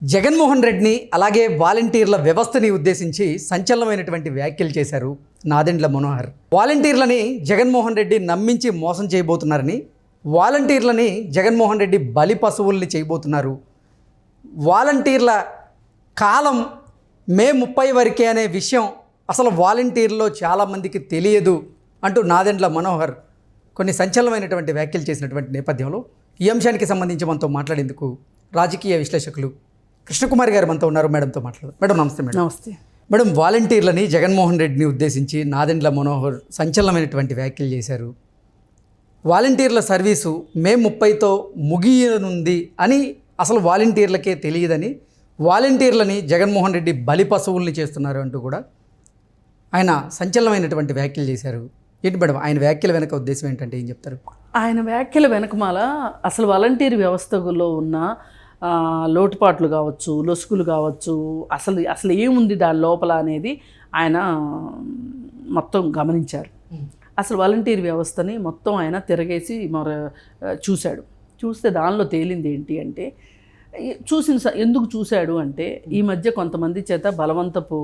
జగన్మోహన్ రెడ్డిని అలాగే వాలంటీర్ల వ్యవస్థని ఉద్దేశించి సంచలనమైనటువంటి వ్యాఖ్యలు చేశారు నాదెండ్ల మనోహర్. వాలంటీర్లని జగన్మోహన్ రెడ్డి నమ్మించి మోసం చేయబోతున్నారని, వాలంటీర్లని జగన్మోహన్ రెడ్డి బలి పశువుల్ని చేయబోతున్నారు, వాలంటీర్ల కాలం మే 30 వరకే అనే విషయం అసలు వాలంటీర్లో చాలామందికి తెలియదు అంటూ నాదెండ్ల మనోహర్ కొన్ని సంచలనమైనటువంటి వ్యాఖ్యలు చేసినటువంటి నేపథ్యంలో ఈ అంశానికి సంబంధించి మనతో మాట్లాడేందుకు రాజకీయ విశ్లేషకులు కృష్ణకుమారి గారు మనతో ఉన్నారు. మేడంతో మాట్లాడదు. మేడం నమస్తే. మేడం నమస్తే. మేడం, వాలంటీర్లని జగన్మోహన్ రెడ్డిని ఉద్దేశించి నాదెండ్ల మనోహర్ సంచలనమైనటువంటి వ్యాఖ్యలు చేశారు. వాలంటీర్ల సర్వీసు మే 30తో ముగియనుంది అని అసలు వాలంటీర్లకే తెలియదని, వాలంటీర్లని జగన్మోహన్ రెడ్డి బలి పశువుల్ని చేస్తున్నారు అంటూ కూడా ఆయన సంచలనమైనటువంటి వ్యాఖ్యలు చేశారు. ఏంటి మేడం ఆయన వ్యాఖ్యల వెనక ఉద్దేశం ఏంటంటే ఏం చెప్తారు? ఆయన వ్యాఖ్యల వెనకమాల అసలు వాలంటీర్ వ్యవస్థలో ఉన్న లోటుపాట్లు కావచ్చు, లొసుగులు కావచ్చు, అసలు ఏముంది దాని లోపల అనేది ఆయన మొత్తం గమనించారు. అసలు వాలంటీర్ వ్యవస్థని మొత్తం ఆయన తిరగేసి చూస్తే దానిలో తేలింది ఏంటి అంటే, ఎందుకు చూశాడు అంటే, ఈ మధ్య కొంతమంది చేత బలవంతపు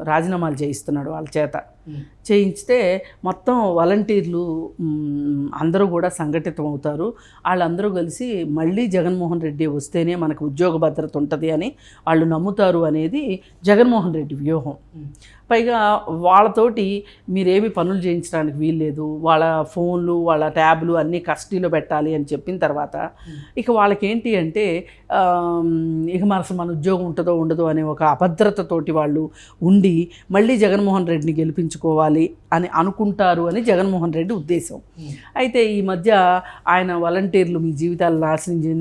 రాజీనామాలు చేయిస్తున్నాడు. వాళ్ళ చేత చేయించితే మొత్తం వాలంటీర్లు అందరూ కూడా సంఘటితం అవుతారు. వాళ్ళందరూ కలిసి మళ్ళీ జగన్మోహన్ రెడ్డి వస్తేనే మనకు ఉద్యోగ భద్రత ఉంటుంది అని వాళ్ళు నమ్ముతారు అనేది జగన్మోహన్ రెడ్డి వ్యూహం. పైగా వాళ్ళతోటి మీరేమి పనులు చేయించడానికి వీల్లేదు, వాళ్ళ ఫోన్లు వాళ్ళ ట్యాబ్లు అన్నీ కస్టడీలో పెట్టాలి అని చెప్పిన తర్వాత ఇక వాళ్ళకేంటి అంటే ఇక మన ఉద్యోగం ఉంటుందో ఉండదో అనే ఒక అభద్రతతోటి వాళ్ళు ఉండి మళ్ళీ జగన్మోహన్ రెడ్డిని గెలిపించుకోవాలి అని అనుకుంటారు అని జగన్మోహన్ రెడ్డి ఉద్దేశం. అయితే ఈ మధ్య ఆయన వాలంటీర్లు మీ జీవితాలు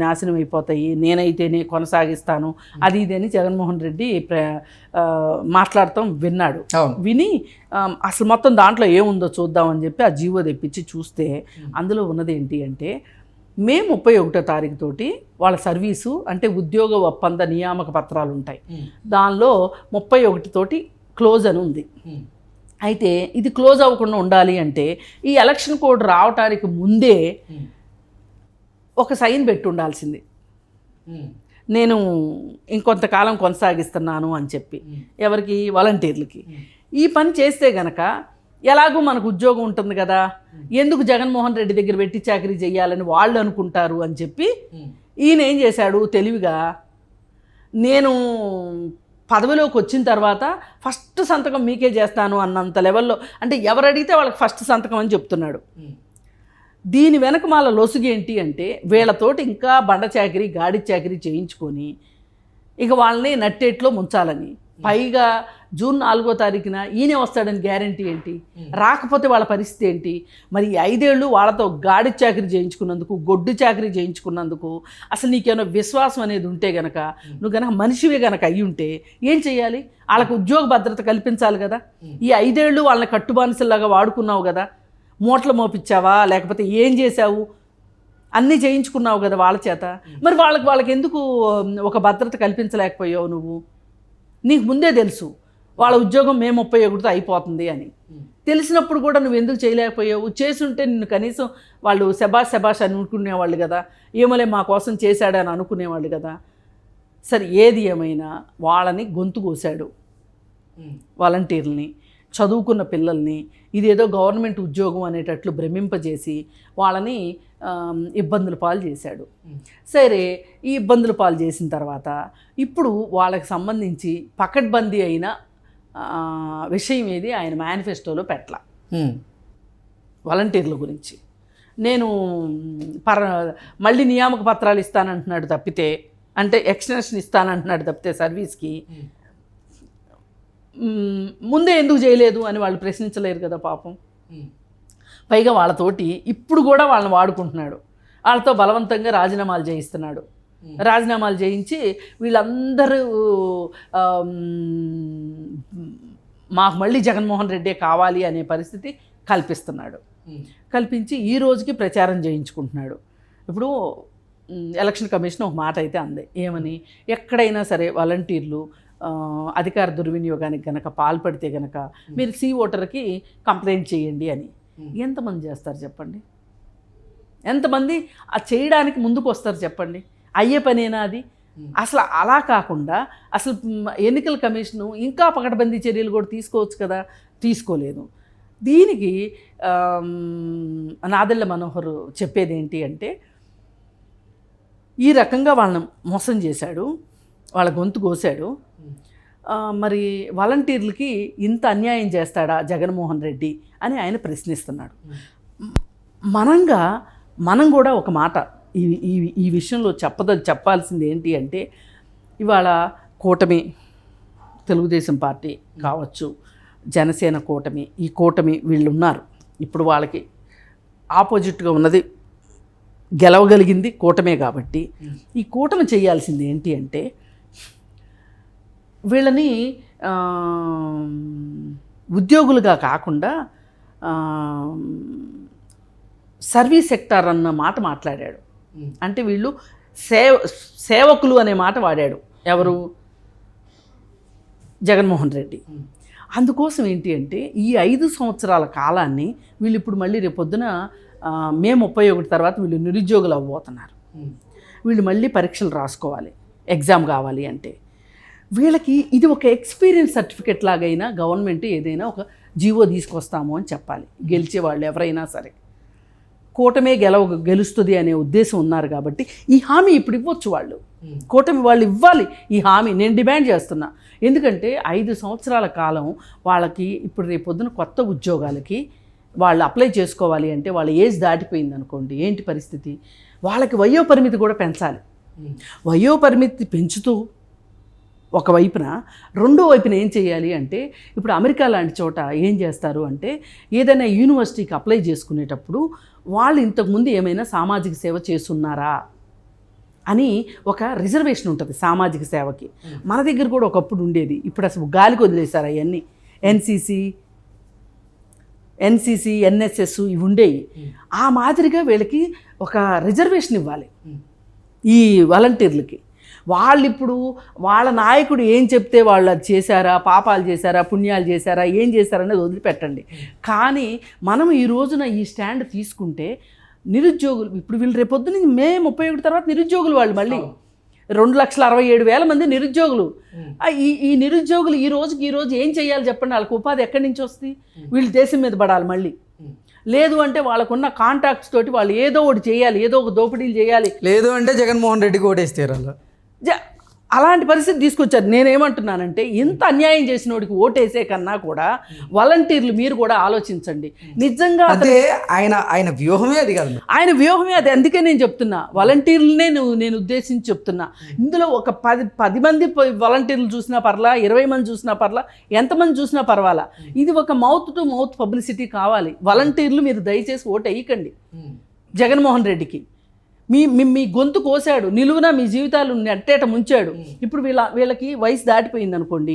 నాశనం అయిపోతాయి, నేనైతేనే కొనసాగిస్తాను అది ఇది అని జగన్మోహన్ రెడ్డి మాట్లాడతాం విన్నాడు. విని అసలు మొత్తం దాంట్లో ఏముందో చూద్దామని చెప్పి ఆ జీవో తెప్పించి చూస్తే అందులో ఉన్నది ఏంటి అంటే, మే 31వ తారీఖు తోటి వాళ్ళ సర్వీసు అంటే ఉద్యోగ ఒప్పంద నియామక పత్రాలు ఉంటాయి, దానిలో 31 తోటి క్లోజ్ అని ఉంది. అయితే ఇది క్లోజ్ అవ్వకుండా ఉండాలి అంటే ఈ ఎలక్షన్ కోడ్ రావటానికి ముందే ఒక సైన్ పెట్టి ఉండాల్సింది, నేను ఇంకొంతకాలం కొనసాగిస్తున్నాను అని చెప్పి. ఎవరికి? వాలంటీర్లకి. ఈ పని చేస్తే గనక ఎలాగూ మనకు ఉద్యోగం ఉంటుంది కదా, ఎందుకు జగన్మోహన్ రెడ్డి దగ్గర వెట్టి చాకరీ చేయాలని వాళ్ళు అనుకుంటారు అని చెప్పి ఈయన ఏం చేశాడు తెలివిగా, నేను పదవిలోకి వచ్చిన తర్వాత ఫస్ట్ సంతకం మీకే చేస్తాను అన్నంత లెవెల్లో, అంటే ఎవరు అడిగితే వాళ్ళకి ఫస్ట్ సంతకం అని చెప్తున్నాడు. దీని వెనక మాల లొసుగేంటి అంటే, వీళ్ళతోటి ఇంకా బండ చాకరీ గాడి చాకరీ చేయించుకొని ఇక వాళ్ళని నట్టేట్లో ముంచాలని. పైగా జూన్ 4వ తారీఖున ఈయనే వస్తాడని గ్యారంటీ ఏంటి? రాకపోతే వాళ్ళ పరిస్థితి ఏంటి? మరి 5 ఏళ్ళు వాళ్ళతో గాడి చాకరీ చేయించుకున్నందుకు, గొడ్డు చాకరీ చేయించుకున్నందుకు అసలు నీకేమైనా విశ్వాసం అనేది ఉంటే గనక, నువ్వు గనక మనిషివే గనక అయ్యి ఉంటే ఏం చేయాలి? వాళ్ళకు ఉద్యోగ భద్రత కల్పించాలి కదా. ఈ 5 ఏళ్ళు వాళ్ళని కట్టుబానిసల్లాగా వాడుకున్నావు కదా, మూటలు మోపించావా లేకపోతే ఏం చేశావు? అన్నీ చేయించుకున్నావు కదా వాళ్ళ చేత. మరి వాళ్ళకి ఎందుకు ఒక భద్రత కల్పించలేకపోయావు నువ్వు? నీకు ముందే తెలుసు వాళ్ళ ఉద్యోగం మే 31తో అయిపోతుంది అని తెలిసినప్పుడు కూడా నువ్వు ఎందుకు చేయలేకపోయావు? చేసుంటే నిన్ను కనీసం వాళ్ళు శబాష్ అని అనుకునేవాళ్ళు కదా, ఏమోలే మా కోసం చేశాడని అనుకునేవాళ్ళు కదా. సరే, ఏది ఏమైనా వాళ్ళని గొంతు కోసాడు. వాలంటీర్లని, చదువుకున్న పిల్లల్ని ఇదేదో గవర్నమెంట్ ఉద్యోగం అనేటట్లు భ్రమింపజేసి వాళ్ళని ఇబ్బందుల పాలు చేశాడు. సరే, ఈ ఇబ్బందుల పాలు చేసిన తర్వాత ఇప్పుడు వాళ్ళకి సంబంధించి పకడ్బందీ అయిన విషయం ఏది ఆయన మేనిఫెస్టోలో పెట్టలా. వాలంటీర్ల గురించి నేను మళ్ళీ నియామక పత్రాలు ఇస్తానంటున్నాడు తప్పితే, అంటే ఎక్స్టెన్షన్ ఇస్తానంటున్నాడు తప్పితే సర్వీస్కి ముందే ఎందుకు చేయలేదు అని వాళ్ళు ప్రశ్నించలేరు కదా పాపం. పైగా వాళ్ళతోటి ఇప్పుడు కూడా వాళ్ళని వాడుకుంటున్నాడు, వాళ్ళతో బలవంతంగా రాజీనామాలు చేయిస్తున్నాడు. రాజీనామాలు చేయించి వీళ్ళందరూ మాకు మళ్ళీ జగన్మోహన్ రెడ్డే కావాలి అనే పరిస్థితి కల్పిస్తున్నాడు. కల్పించి ఈ రోజుకి ప్రచారం చేయించుకుంటున్నాడు. ఇప్పుడు ఎలక్షన్ కమిషన్ ఒక మాట అయితే అంది, ఏమని? ఎక్కడైనా సరే వాలంటీర్లు అధికార దుర్వినియోగానికి గనక పాల్పడితే గనక మీరు ఓటర్కి కంప్లైంట్ చేయండి అని. ఎంతమంది చేస్తారు చెప్పండి? ఎంతమంది ఆ చేయడానికి ముందుకు వస్తారు చెప్పండి? అయ్యే పనేనా అది? అసలు అలా కాకుండా అసలు ఎన్నికల కమిషను ఇంకా పకడ్బందీ చర్యలు కూడా తీసుకోవచ్చు కదా, తీసుకోలేదు. దీనికి నాదెళ్ల మనోహర్ చెప్పేది ఏంటి అంటే, ఈ రకంగా వాళ్ళని మోసం చేశాడు, వాళ్ళ గొంతు కోసాడు, మరి వాలంటీర్లకి ఇంత అన్యాయం చేస్తాడా జగన్మోహన్ రెడ్డి అని ఆయన ప్రశ్నిస్తున్నాడు. మనం కూడా ఒక మాట ఈ విషయంలో చెప్పాల్సింది ఏంటి అంటే, ఇవాళ కూటమి, తెలుగుదేశం పార్టీ కావచ్చు, జనసేన కూటమి, ఈ కూటమి వీళ్ళు ఉన్నారు. ఇప్పుడు వాళ్ళకి ఆపోజిట్గా ఉన్నది గెలవగలిగింది కూటమే కాబట్టి ఈ కూటమి చేయాల్సింది ఏంటి అంటే, వీళ్ళని ఉద్యోగులుగా కాకుండా సర్వీస్ సెక్టార్ అన్న మాట మాట్లాడాడు. అంటే వీళ్ళు సేవకులు అనే మాట వాడాడు ఎవరు? జగన్మోహన్ రెడ్డి. అందుకోసం ఏంటి అంటే, ఈ 5 సంవత్సరాల కాలాన్ని వీళ్ళు ఇప్పుడు మళ్ళీ రేపొద్దున మే 31 తర్వాత వీళ్ళు నిరుద్యోగులు అవ్వబోతున్నారు. వీళ్ళు మళ్ళీ పరీక్షలు రాసుకోవాలి, ఎగ్జామ్ కావాలి అంటే వీళ్ళకి ఇది ఒక ఎక్స్పీరియన్స్ సర్టిఫికెట్ లాగైనా గవర్నమెంట్ ఏదైనా ఒక జీవో తీసుకొస్తాము అని చెప్పాలి. గెలిచే వాళ్ళు ఎవరైనా సరే కూటమే గెలుస్తుంది అనే ఉద్దేశం ఉన్నారు కాబట్టి ఈ హామీ ఇప్పుడు ఇవ్వచ్చు. వాళ్ళు కూటమి వాళ్ళు ఇవ్వాలి ఈ హామీ, నేను డిమాండ్ చేస్తున్నా. ఎందుకంటే 5 సంవత్సరాల కాలం వాళ్ళకి ఇప్పుడు రేపొద్దున కొత్త ఉద్యోగాలకి వాళ్ళు అప్లై చేసుకోవాలి అంటే వాళ్ళ ఏజ్ దాటిపోయింది అనుకోండి, ఏంటి పరిస్థితి? వాళ్ళకి వయోపరిమితి కూడా పెంచాలి. వయోపరిమితి పెంచుతూ ఒకవైపున, రెండో వైపున ఏం చేయాలి అంటే, ఇప్పుడు అమెరికా లాంటి చోట ఏం చేస్తారు అంటే, ఏదైనా యూనివర్సిటీకి అప్లై చేసుకునేటప్పుడు వాళ్ళు ఇంతకుముందు ఏమైనా సామాజిక సేవ చేస్తున్నారా అని ఒక రిజర్వేషన్ ఉంటుంది సామాజిక సేవకి. మన దగ్గర కూడా ఒకప్పుడు ఉండేది, ఇప్పుడు అసలు గాలికి వదిలేశారు అవన్నీ. ఎన్సీసీ, ఎన్ఎస్ఎస్ ఇవి ఉండేవి. ఆ మాదిరిగా వీళ్ళకి ఒక రిజర్వేషన్ ఇవ్వాలి ఈ వాలంటీర్లకి. వాళ్ళు ఇప్పుడు వాళ్ళ నాయకుడు ఏం చెప్తే వాళ్ళు అది చేశారా, పాపాలు చేశారా, పుణ్యాలు చేశారా, ఏం చేశారనేది వదిలిపెట్టండి. కానీ మనం ఈ రోజున ఈ స్టాండ్ తీసుకుంటే నిరుద్యోగులు, ఇప్పుడు వీళ్ళు రేపొద్దున మే 31 తర్వాత నిరుద్యోగులు వాళ్ళు మళ్ళీ 2,67,000 మంది నిరుద్యోగులు. ఈ నిరుద్యోగులు ఈ రోజు ఏం చేయాలి చెప్పండి? వాళ్ళకి ఉపాధి ఎక్కడి నుంచి వస్తుంది? వీళ్ళు దేశం మీద పడాలి మళ్ళీ. లేదు అంటే వాళ్ళకున్న కాంటాక్ట్స్ తోటి వాళ్ళు ఏదో ఒకటి చేయాలి, ఏదో ఒక దోపిడీలు చేయాలి. లేదు అంటే జగన్మోహన్ రెడ్డికి ఓటేస్తారు అలా. అలాంటి పరిస్థితి తీసుకొచ్చారు. నేనేమంటున్నానంటే, ఇంత అన్యాయం చేసిన వాడికి ఓటేసే కన్నా కూడా వాలంటీర్లు మీరు కూడా ఆలోచించండి. నిజంగా అదే ఆయన వ్యూహమే అది కాదు, ఆయన వ్యూహమే అది. అందుకే నేను చెప్తున్నా, వాలంటీర్లనే నేను ఉద్దేశించి చెప్తున్నా. ఇందులో ఒక 10 మంది వాలంటీర్లు చూసినా పర్లా, 20 మంది చూసినా పర్లా, ఎంతమంది చూసినా పర్వాలా, ఇది ఒక మౌత్ టు మౌత్ పబ్లిసిటీ కావాలి. వాలంటీర్లు మీరు దయచేసి ఓటు వేయకండి జగన్మోహన్ రెడ్డికి. మీ గొంతు కోసాడు, నిలువున మీ జీవితాలు నెట్టేట ముంచాడు. ఇప్పుడు వీళ్ళకి వయసు దాటిపోయింది అనుకోండి,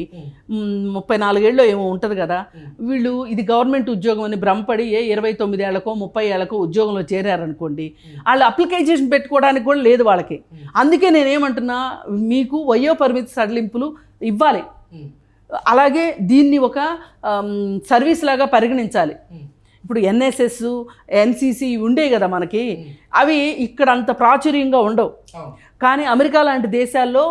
34 ఏళ్ళలో ఏమో ఉంటుంది కదా, వీళ్ళు ఇది గవర్నమెంట్ ఉద్యోగం అని భ్రమపడి 29 ఏళ్లకో 30 ఏళ్లకో ఉద్యోగంలో చేరారనుకోండి, వాళ్ళు అప్లికేషన్ పెట్టుకోవడానికి కూడా లేదు వాళ్ళకి. అందుకే నేనేమంటున్నా, మీకు వయోపరిమితి సడలింపులు ఇవ్వాలి, అలాగే దీన్ని ఒక సర్వీస్ లాగా పరిగణించాలి. ఇప్పుడు ఎన్ఎస్ఎస్, ఎన్సీసీ ఉండేవి కదా మనకి, అవి ఇక్కడ అంత ప్రాచుర్యంగా ఉండవు. కానీ అమెరికా లాంటి దేశాల్లో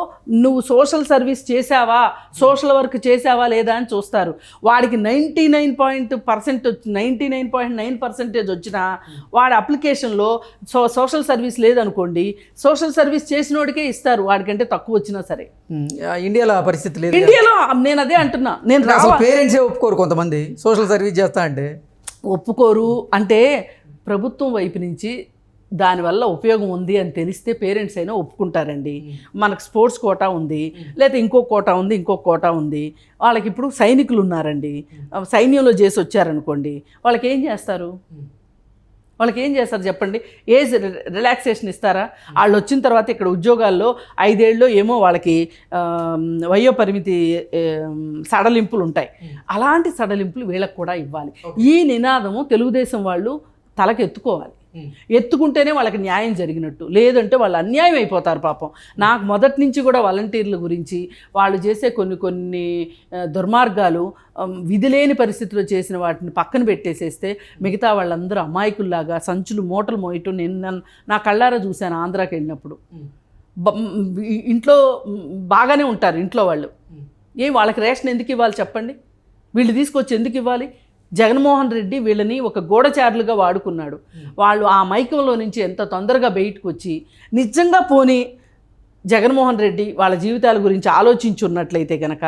నువ్వు సోషల్ సర్వీస్ చేసావా, సోషల్ వర్క్ చేసావా లేదా అని చూస్తారు. వాడికి 99.9% వచ్చినా వాడి అప్లికేషన్లో సోషల్ సర్వీస్ లేదనుకోండి, సోషల్ సర్వీస్ చేసినోడికే ఇస్తారు, వాడికంటే తక్కువ వచ్చినా సరే. ఇండియాలో ఆ పరిస్థితి లేదు. ఇండియాలో నేను అదే అంటున్నా. నేను పేరెంట్సే ఒప్పుకోరు, కొంతమంది సోషల్ సర్వీస్ చేస్తా అంటే ఒప్పుకోరు. అంటే ప్రభుత్వం వైపు నుంచి దానివల్ల ఉపయోగం ఉంది అని తెలిస్తే పేరెంట్స్ అయినా ఒప్పుకుంటారండి. మనకు స్పోర్ట్స్ కోటా ఉంది, లేకపోతే ఇంకో కోటా ఉంది, ఇంకొక కోటా ఉంది. వాళ్ళకి ఇప్పుడు సైనికులు ఉన్నారండి, సైన్యంలో చేసి వచ్చారనుకోండి, వాళ్ళకి ఏం చేస్తారు చెప్పండి? ఏజ్ రిలాక్సేషన్ ఇస్తారా? వాళ్ళు వచ్చిన తర్వాత ఇక్కడ ఉద్యోగాల్లో 5 ఏళ్ళు ఏమో వాళ్ళకి వయోపరిమితి సడలింపులు ఉంటాయి. అలాంటి సడలింపులు వీళ్ళకి కూడా ఇవ్వాలి. ఈ నినాదము తెలుగుదేశం వాళ్ళు తలకెత్తుకోవాలి. ఎత్తుకుంటేనే వాళ్ళకి న్యాయం జరిగినట్టు, లేదంటే వాళ్ళు అన్యాయం అయిపోతారు పాపం. నాకు మొదటి నుంచి కూడా వాలంటీర్ల గురించి వాళ్ళు చేసే కొన్ని దుర్మార్గాలు, విధి లేని పరిస్థితిలో చేసిన వాటిని పక్కన పెట్టేసేస్తే మిగతా వాళ్ళందరూ అమాయకుల్లాగా సంచులు మూటలు మోయటం నేను నా కళ్ళారా చూశాను ఆంధ్రాకి వెళ్ళినప్పుడు. ఇంట్లో బాగానే ఉంటారు ఇంట్లో వాళ్ళు. వాళ్ళకి రేషన్ ఎందుకు ఇవ్వాలి చెప్పండి? వీళ్ళు తీసుకొచ్చి ఎందుకు ఇవ్వాలి? జగన్మోహన్ రెడ్డి వీళ్ళని ఒక గూఢచారులుగా వాడుకున్నాడు. వాళ్ళు ఆ మైకంలో నుంచి ఎంత తొందరగా బయటకు వచ్చి నిజంగా పోనీ జగన్మోహన్ రెడ్డి వాళ్ళ జీవితాల గురించి ఆలోచించున్నట్లయితే కనుక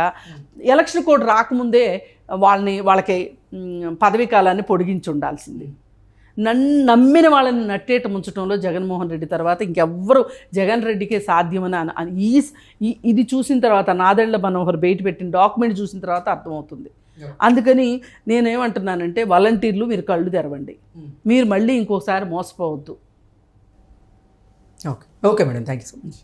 ఎలక్షన్ కోడ్ రాకముందే వాళ్ళకి పదవీ కాలాన్ని పొడిగించి ఉండాల్సింది. నమ్మిన వాళ్ళని నట్టేట ముంచడంలో జగన్మోహన్ రెడ్డి తర్వాత ఇంకెవ్వరు జగన్ రెడ్డికే సాధ్యమని ఇది చూసిన తర్వాత నాదెళ్ల మనోహర్ బయట పెట్టిన డాక్యుమెంట్ చూసిన తర్వాత అర్థమవుతుంది. అందుకని నేనేమంటున్నానంటే వాలంటీర్లు మీరు కళ్ళు తెరవండి, మీరు మళ్ళీ ఇంకోసారి మోసపోవద్దు. Okay madam, thank you so much.